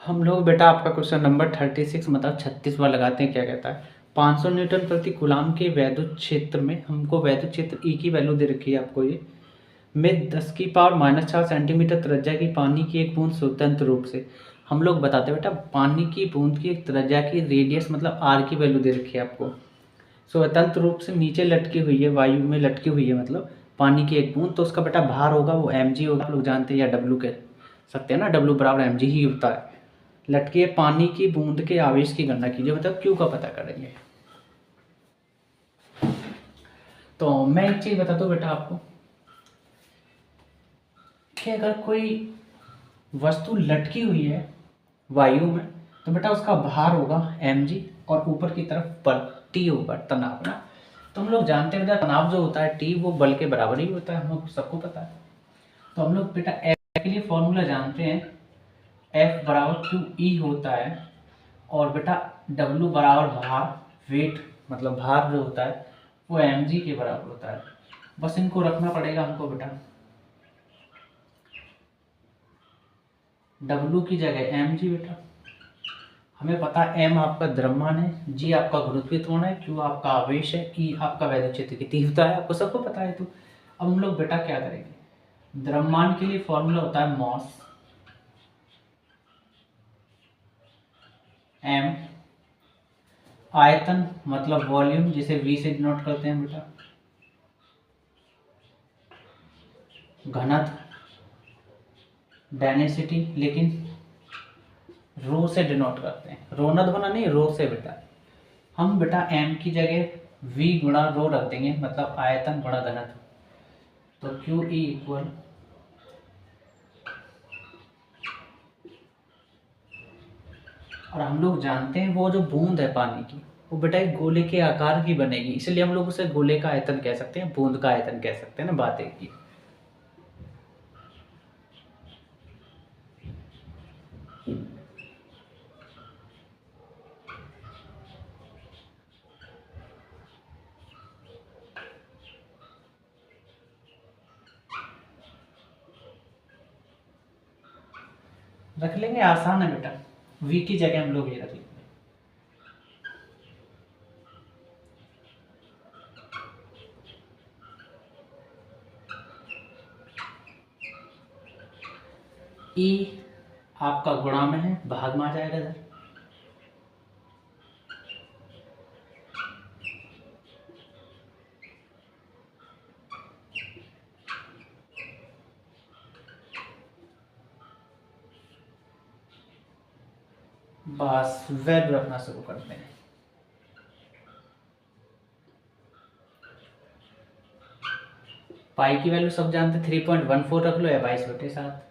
हम लोग बेटा आपका क्वेश्चन नंबर 36 मतलब 36 बार लगाते हैं। क्या कहता है 500 न्यूटन प्रति कूलाम के वैद्युत क्षेत्र में हमको वैद्युत क्षेत्र ई की वैल्यू दे रखी है आपको ये में 10 की पावर -4 सेंटीमीटर त्रिज्या की पानी की एक बूंद स्वतंत्र रूप से हम लोग बताते हैं बेटा पानी की बूंद की एक त्रिज्या की रेडियस मतलब आर की वैल्यू दे रखी है आपको स्वतंत्र रूप से नीचे लटकी हुई है, वायु में लटकी हुई है मतलब पानी की एक बूंद, तो उसका बेटा भार होगा वो mg होगा, आप लोग जानते हैं, या डब्ल्यू कह सकते हैं ना, डब्ल्यू बराबर mg ही होता है। लटके पानी की बूंद के आवेश की गणना कीजिए, मतलब क्यू का पता करेंगे। तो मैं एक चीज बताता हूँ बेटा आपको कि अगर कोई वस्तु लटकी हुई है वायु में तो बेटा उसका भार होगा mg और ऊपर की तरफ बल t होगा, तनाव ना। तो हम लोग जानते हैं बेटा तनाव जो होता है t वो बल के बराबर ही होता है, हम लोग सबको पता है। तो हम लोग बेटा F के लिए फॉर्मूला जानते हैं, F बराबर क्यू ई होता है और बेटा W बराबर भार वेट मतलब भार जो होता है वो mg के बराबर होता है। बस इनको रखना पड़ेगा हमको बेटा, W की जगह mg बेटा, हमें पता है m आपका द्रव्यमान है, g आपका गुरुत्वाकर्षण है, q आपका आवेश है, e आपका वैद्युत क्षेत्र की तीव्रता है, आपको सबको पता है। तो अब हम लोग बेटा क्या करेंगे, द्रव्यमान के लिए फॉर्मूला होता है मॉस m, आयतन मतलब वॉल्यूम जिसे v से डिनोट करते हैं बेटा, घनत्व डेंसिटी लेकिन रो से डिनोट करते हैं, रोनद होना नहीं रो से बेटा। हम बेटा m की जगह v गुणा रो रख देंगे मतलब आयतन गुणा घनत्व, तो क्यू ई इक्वल और हम लोग जानते हैं वो जो बूंद है पानी की वो बेटा एक गोले के आकार की बनेगी, इसलिए हम लोग उसे गोले का आयतन कह सकते हैं, बूंद का आयतन कह सकते हैं ना, बात एक की। रख लेंगे, आसान है बेटा, v की जगह हम लोग ये रख लेंगे। e आपका गुणा में है, भाग में आ जाएगा इधर, बस वैल्यू रखना शुरू करते हैं। पाई की वैल्यू सब जानते हैं, 3.14 रख लो या 22/7।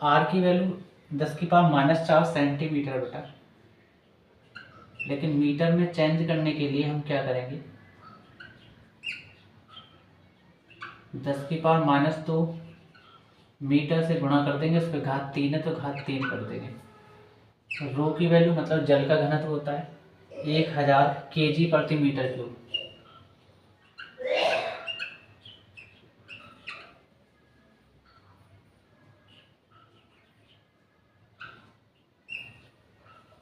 आर की वैल्यू 10 की पावर -4 सेंटीमीटर बेटा, लेकिन मीटर में चेंज करने के लिए हम क्या करेंगे, 10 की पावर -2 मीटर से गुणा कर देंगे, उस पर घात 3 है तो घात 3 कर देंगे। तो रो की वैल्यू मतलब जल का घनत्व होता है 1000 kg प्रति मीटर क्यूब।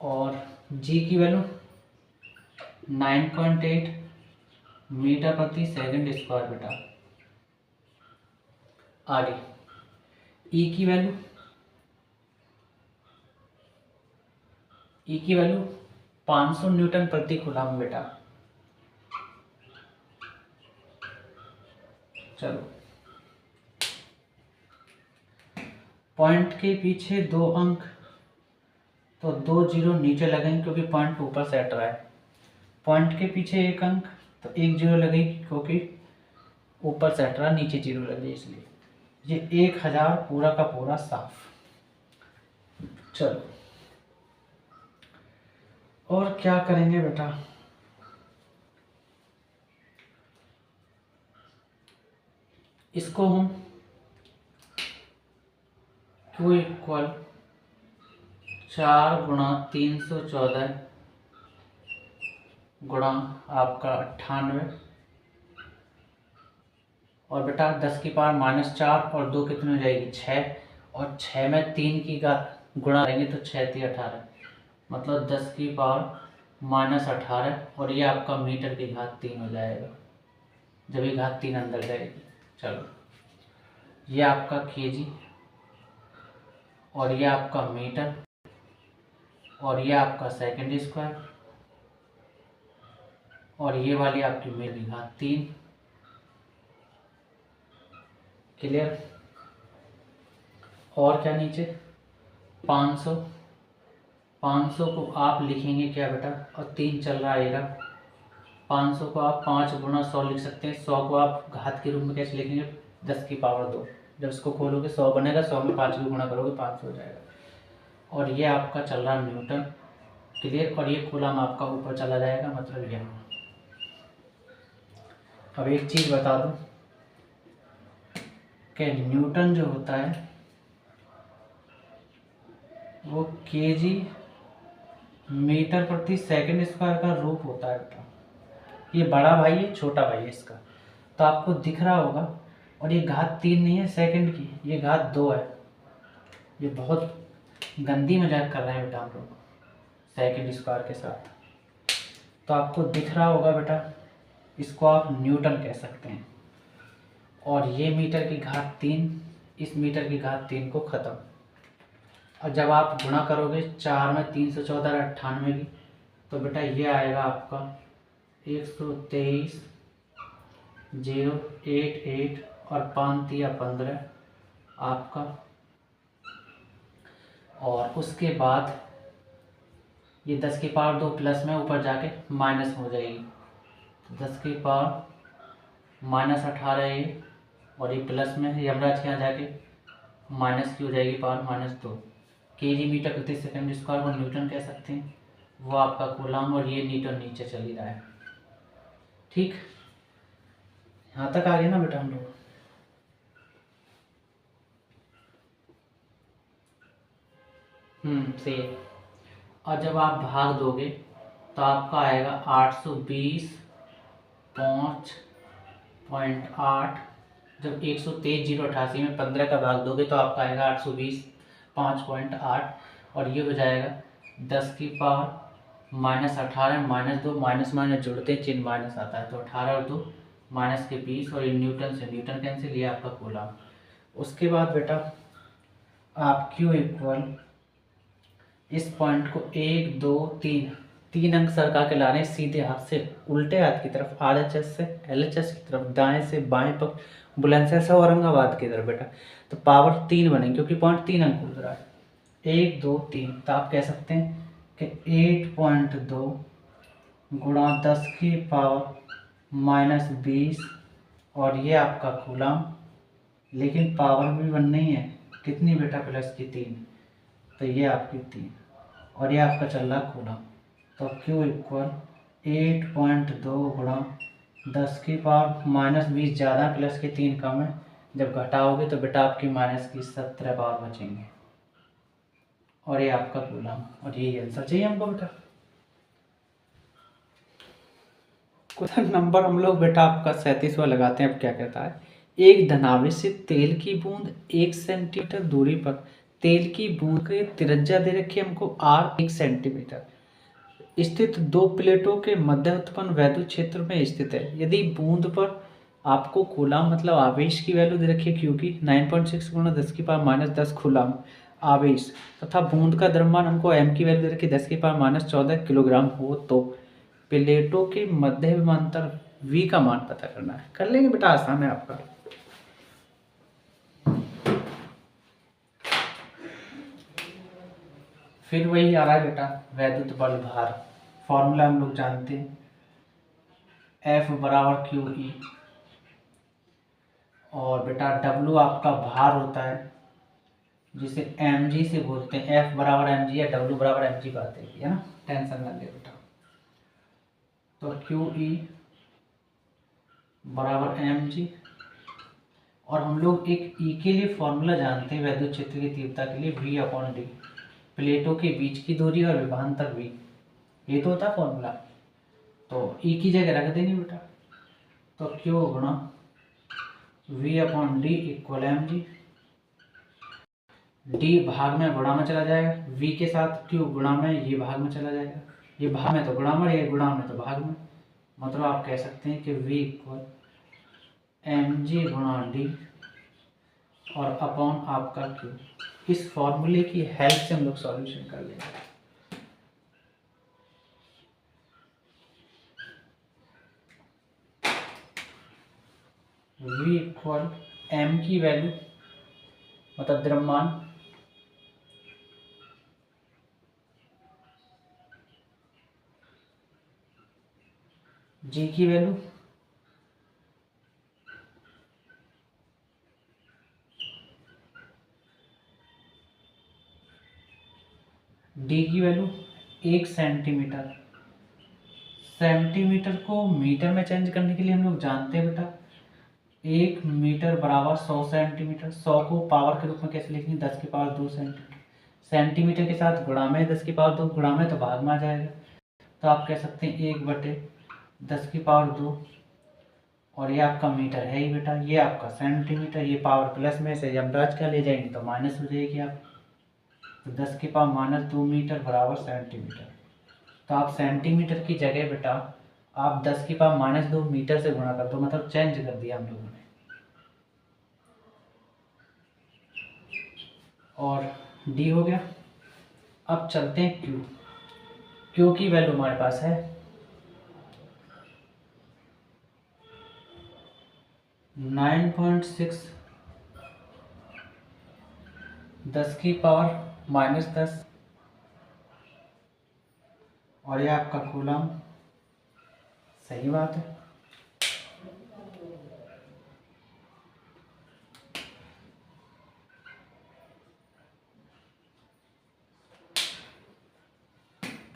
और जी की वैल्यू 9.8 मीटर प्रति सेकंड स्क्वायर बेटा। आगे ई की वैल्यू 500 न्यूटन प्रति कूलम बेटा। चलो पॉइंट के पीछे 2 अंक, तो 2 जीरो नीचे लगेंगे क्योंकि पॉइंट ऊपर से हट रहा है। पॉइंट के पीछे 1 अंक तो 1 जीरो लगेगी क्योंकि ऊपर से हट रहा, नीचे जीरो लगे इसलिए। ये 1000 पूरा का पूरा साफ। चलो और क्या करेंगे बेटा, इसको हम Q इक्वल 4 गुणा 314 गुणा आपका 98 और बेटा 10 की पावर -4 और 2 कितनी हो जाएगी 6, और 6 में 3 की गुणा करेंगे तो 6 3 18, मतलब 10 की पावर -18, और ये आपका मीटर की घात 3 हो जाएगा जब ये घात 3 अंदर जाएगी। चलो, ये आपका केजी, और ये आपका मीटर, और ये आपका सेकंड स्क्वायर, और ये वाली आपकी मीटर की घात 3। क्लियर? और क्या नीचे 500, 500 को आप लिखेंगे क्या बेटा, और 3 चल रहा आएगा, 500 को आप 5 गुना 100 लिख सकते हैं। 100 को आप घात के रूप में कैसे लिखेंगे, 10 की पावर 2। जब इसको खोलोगे 100 बनेगा, 100 में 5 को गुणा करोगे 500 हो जाएगा। और ये आपका चल रहा न्यूटन। क्लियर? और ये कूलम आपका ऊपर चला जाएगा, मतलब यहाँ। अब एक चीज़ बता दूँ कि न्यूटन जो होता है वो केजी मीटर प्रति सेकंड स्क्वायर का रूप होता है बेटा। ये बड़ा भाई है, छोटा भाई है इसका, तो आपको दिख रहा होगा। और ये घात 3 नहीं है सेकंड की, ये घात 2 है। ये बहुत गंदी मजाक कर रहे हैं बेटा हम लोग सेकंड स्क्वायर के साथ। तो आपको दिख रहा होगा बेटा, इसको आप न्यूटन कह सकते हैं। और ये मीटर की घात 3, इस मीटर की घात 3 को ख़त्म। और जब आप गुणा करोगे 4 में 314 98 की, तो बेटा ये आएगा आपका 123,088 और 5 या 15 आपका। और उसके बाद ये 10 की पावर 2 प्लस में ऊपर जाके माइनस हो जाएगी, तो 10 की पावर -18 ये, और ये प्लस में यमराज के यहाँ जाके माइनस की हो जाएगी पावर -2। केजी मीटर प्रति सेकंड स्क्वायर को न्यूटन कह सकते हैं, वो आपका कूलम, और ये न्यूटन नीचे चल ही रहा है। ठीक, यहाँ तक आ गए ना बेटा हम लोग? सही है। और जब आप भाग दोगे तो आपका आएगा 820.5.8। जब 123,088 में 15 का भाग दोगे तो आपका आएगा 820.5.8, और ये हो जाएगा 10 की पावर -18 -2 माइनस माइनस जुड़ते चिन्ह माइनस आता है, तो 18 और 2 माइनस के 20, और ये न्यूटन से न्यूटन कैंसिल, ये आपका कूलम। उसके बाद बेटा आप Q इक्वल इस पॉइंट को 1 2 3 3 अंक सरका के ला रहे हैं सीधे हाथ से उल्टे हाथ की तरफ, RHS से LHS की तरफ, दाएं से बाएं पक्ष, बुलंदशहर से औरंगाबाद की तरफ बेटा। तो पावर 3 बनेगी क्योंकि पॉइंट 3 अंक उड़ रहा है, 1 2 3। तो आप कह सकते हैं कि 8.2 गुणा 10 की पावर -20, और ये आपका कूलम। लेकिन पावर भी 1 नहीं है, कितनी बेटा, प्लस की 3, तो ये आपकी 3, और ये आपका चल रहा कूलम। तो Q इक्वल 8.2 गुणा 10 की पावर -20 ज़्यादा प्लस की 3 कम है, जब घटाओगे तो बेटा आपकी माइनस की 17 पावर बचेंगे, और ये आपका कूलम। और यही आंसर चाहिए हमको बेटा। क्वेश्चन नंबर हम लोग बेटा आपका 37वां लगाते हैं। अब क्या कहता है, एक धनावेश से तेल की बूंद 1 सेंटीमीटर दूरी पर, तेल की बूंद की त्रिज्या दे रखी है हमको R 1 सेंटीमीटर, स्थित 2 प्लेटों के मध्य उत्पन्न वैद्युत क्षेत्र में स्थित है। यदि बूंद पर आपको कूलम मतलब आवेश की वैल्यू दे रखी है Q की 9.6 गुणा 10 की पावर -10 कूलम आवेश, तथा बूंद का द्रव्यमान हमको M की वैल्यू दे रखी है 10 की पावर -14 किलोग्राम हो, तो प्लेटों के मध्य विभवांतर V का मान पता करना है। कर लेंगे बेटा, आसान है आपका। फिर वही आ रहा है बेटा, वैद्युत बल भार। फॉर्मूला हम लोग जानते हैं, F बराबर QE, और बेटा W आपका भार होता है जिसे mg से बोलते हैं। F बराबर mg या W बराबर mg बात है ना, टेंशन ना ले बेटा। तो QE बराबर mg, और हम लोग एक E के लिए फॉर्मूला जानते हैं वैद्युत क्षेत्र की तीव्रता के लिए, V/D, प्लेटों के बीच की दूरी और विभवांतर V, ये तो होता है फॉर्मूला। तो E की जगह रख देंगे बेटा, तो Q गुणा V upon D equal M G. D भाग में गुणा में चला जाएगा, V के साथ Q गुणा में ये भाग में चला जाएगा, ये भाग में तो गुणा में, ये गुणा में तो भाग में। मतलब आप कह सकते हैं कि V इक्वल एम जी गुणा डी और अपॉन आपका Q। इस फॉर्मूले की हेल्प से हम लोग सॉल्यूशन कर लेंगे। V इक्वल एम की वैल्यू मतलब द्रव्यमान, G की वैल्यू, डी की वैल्यू 1 सेंटीमीटर। सेंटीमीटर को मीटर में चेंज करने के लिए हम लोग जानते हैं बेटा 1 मीटर बराबर 100 सेंटीमीटर। 100 को पावर के रूप में कैसे लिखेंगे, 10 की पावर 2 सेंटीमीटर। सेंटीमीटर के साथ गुणा में 10 की पावर 2, गुणा में तो भाग में आ जाएगा, तो आप कह सकते हैं 1/10 की पावर 2। और ये आपका मीटर है ही बेटा, ये आपका सेंटीमीटर, ये पावर प्लस में से जब राज का ले जाएंगे तो माइनस हो जाएगी आप, तो 10 की पावर -2 मीटर बराबर सेंटीमीटर। तो आप सेंटीमीटर की जगह बेटा आप 10 की पावर -2 मीटर से गुणा कर दो, मतलब चेंज कर दिया हम लोगों ने। और डी हो गया। अब चलते हैं क्यू। क्यू की वैल्यू हमारे पास है 9.6 10 की पावर -10 और ये आपका कूलम। सही बात है।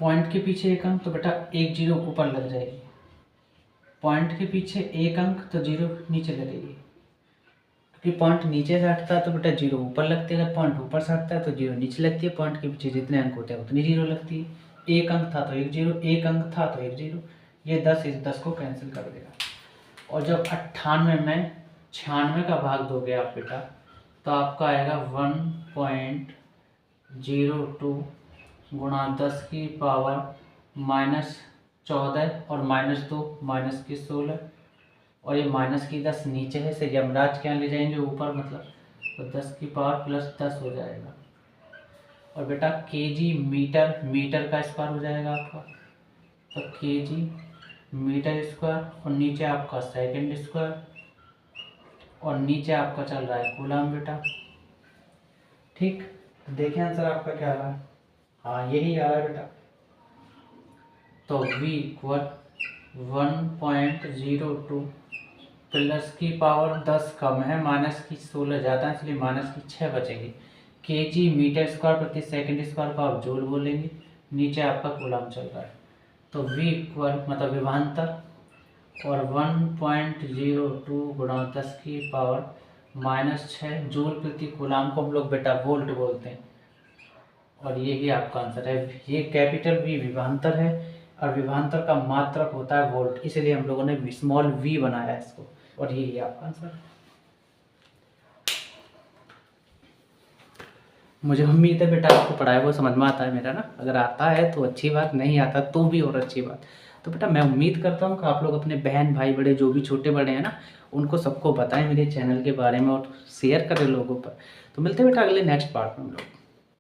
पॉइंट के पीछे एक अंक तो बेटा एक जीरो ऊपर लग जाएगी, पॉइंट के पीछे एक अंक तो जीरो नीचे लगेगी, क्योंकि पॉइंट नीचे से हटता है तो बेटा जीरो ऊपर लगती है, अगर पॉइंट ऊपर से हटता है तो जीरो नीचे लगती है। पॉइंट के पीछे जितने अंक होते हैं उतनी जीरो लगती है। एक अंक था तो एक जीरो, एक अंक था तो एक जीरो, ये 10 इस 10 को कैंसिल कर देगा। और जब 98 में 96 का भाग दोगे आप बेटा तो आपका आएगा 1.02 गुणा 10 की पावर -14 और -2 -16 और ये -10 नीचे है, से यमराज क्या ले जाएंगे ऊपर, मतलब तो 10 की पावर +10 हो जाएगा। और बेटा केजी मीटर, मीटर का स्क्वायर हो जाएगा आपका, तो केजी मीटर स्क्वायर और नीचे आपका सेकंड स्क्वायर और नीचे आपका चल रहा है कूलम बेटा। ठीक, तो देखें आंसर आपका क्या आ रहा है। हाँ यही आ रहा है बेटा। तो V इक्वल 1.02 प्लस की पावर 10 कम है, माइनस की 16 ज़्यादा है, इसलिए माइनस की 6 बचेगी। केजी मीटर स्क्वायर प्रति सेकंड स्क्वायर को आप जूल बोलेंगे, नीचे आपका कूलम चल रहा है। तो V इक्वल मतलब विभवांतर और 1.02 गुणा 10 की पावर -6 जूल प्रति कूलम को हम लोग बेटा वोल्ट बोलते हैं। और ये ही आपका आंसर है। ये कैपिटल V विभवांतर है और विभवांतर का मात्रक होता है वोल्ट, इसलिए हम लोगों ने स्मॉल v बनाया है इसको, और ये ही आपका आंसर है। मुझे उम्मीद है बेटा आपको पढ़ाया वो समझ में आता है मेरा ना, अगर आता है तो अच्छी बात, नहीं आता तो भी और अच्छी बात। तो बेटा मैं उम्मीद करता हूँ कि आप लोग अपने बहन भाई बड़े जो भी छोटे बड़े हैं ना उनको सबको बताएं मेरे चैनल के बारे में और शेयर करें लोगों पर। तो मिलते हैं बेटा अगले नेक्स्ट पार्ट में हम लोग।